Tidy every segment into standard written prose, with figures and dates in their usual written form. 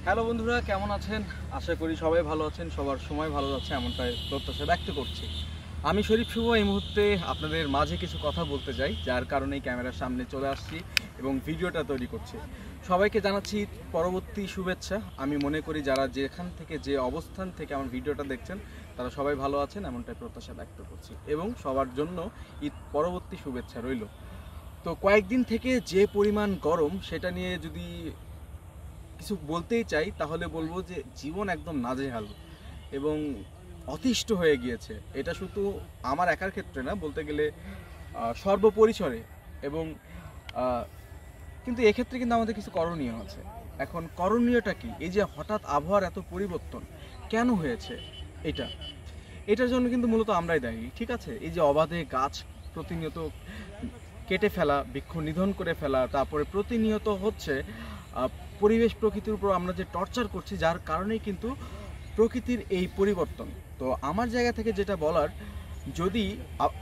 Hello বন্ধুরা, কেমন আছেন? আশা করি সবাই ভালো আছেন, সবার সময় ভালো যাচ্ছে এমনটাই প্রত্যাশা ব্যক্ত করছি। আমি শরীফ শুভ এই মুহূর্তে আপনাদের মাঝে কিছু কথা বলতে চাই, যার কারণেই ক্যামেরার সামনে চলে আসছি এবং ভিডিওটা তৈরি করছি। সবাইকে জানাচ্ছি পরবর্তী শুভেচ্ছা। আমি মনে করি যারা যেখান থেকে যে অবস্থান থেকে আমার ভিডিওটা দেখছেন তারা সবাই ভালো আছেন এমনটাই প্রত্যাশা ব্যক্ত করছি এবং সবার জন্য ঈদ পরবর্তী শুভেচ্ছা রইল। তো কয়েকদিন থেকে যে পরিমাণ গরম সেটা নিয়ে যদি কিছু বলতেই চাই তাহলে বলবো যে জীবন একদম নাজেহাল এবং অতিষ্ঠ হয়ে গিয়েছে। এটা শুধু আমার একার ক্ষেত্রে না, বলতে গেলে সর্বপরিসরে। এবং কিন্তু এক্ষেত্রে কিন্তু আমাদের কিছু করণীয় আছে। এখন করণীয়টা কি? এই যে হঠাৎ আবহাওয়ার এত পরিবর্তন কেন হয়েছে, এটার জন্য কিন্তু মূলত আমরাই দায়ী, ঠিক আছে? এই যে অবাধে গাছ প্রতিনিয়ত কেটে ফেলা, বৃক্ষ নিধন করে ফেলা, তারপরে প্রতিনিয়ত হচ্ছে পরিবেশ প্রকৃতির উপর আমরা যে টর্চার করছি, যার কারণেই কিন্তু প্রকৃতির এই পরিবর্তন। তো আমার জায়গা থেকে যেটা বলার, যদি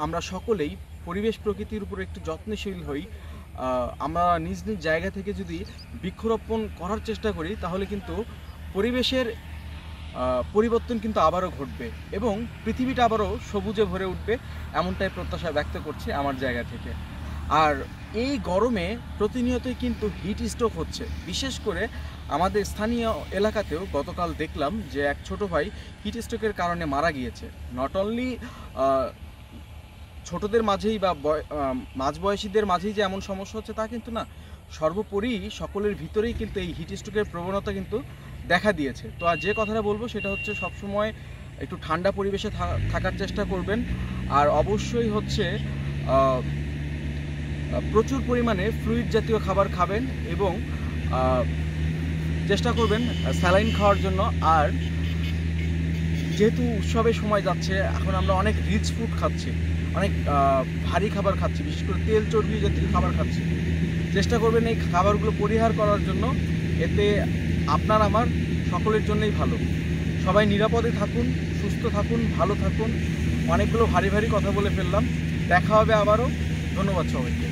আমরা সকলেই পরিবেশ প্রকৃতির উপর একটু যত্নশীল হই, আমরা নিজ নিজ জায়গা থেকে যদি বৃক্ষরোপণ করার চেষ্টা করি, তাহলে কিন্তু পরিবেশের পরিবর্তন কিন্তু আবারও ঘটবে এবং পৃথিবীটা আবারও সবুজে ভরে উঠবে এমনটাই প্রত্যাশা ব্যক্ত করছি আমার জায়গা থেকে। আর এই গরমে প্রতিনিয়তই কিন্তু হিট স্ট্রোক হচ্ছে, বিশেষ করে আমাদের স্থানীয় এলাকাতেও গতকাল দেখলাম যে এক ছোট ভাই হিট স্ট্রোকের কারণে মারা গিয়েছে। নট অনলি ছোটদের মাঝেই বা মাঝবয়সীদের মাঝেই যে এমন সমস্যা হচ্ছে তা কিন্তু না, সর্বোপরি সকলের ভিতরেই কিন্তু এই হিট স্ট্রোকের প্রবণতা কিন্তু দেখা দিয়েছে। তো আর যে কথাটা বলবো সেটা হচ্ছে সবসময় একটু ঠান্ডা পরিবেশে থাকার চেষ্টা করবেন। আর অবশ্যই হচ্ছে প্রচুর পরিমাণে ফ্লুইড জাতীয় খাবার খাবেন এবং চেষ্টা করবেন স্যালাইন খাওয়ার জন্য। আর যেহেতু উৎসবের সময় যাচ্ছে, এখন আমরা অনেক রিচ ফুড খাচ্ছি, অনেক ভারী খাবার খাচ্ছি, বিশেষ করে তেল চর্বি জাতীয় খাবার খাচ্ছি। চেষ্টা করবেন এই খাবারগুলো পরিহার করার জন্য, এতে আপনার আমার সকলের জন্যই ভালো। সবাই নিরাপদে থাকুন, সুস্থ থাকুন, ভালো থাকুন। অনেকগুলো ভারী ভারী কথা বলে ফেললাম, দেখা হবে আবারও। ধন্যবাদ সবাইকে।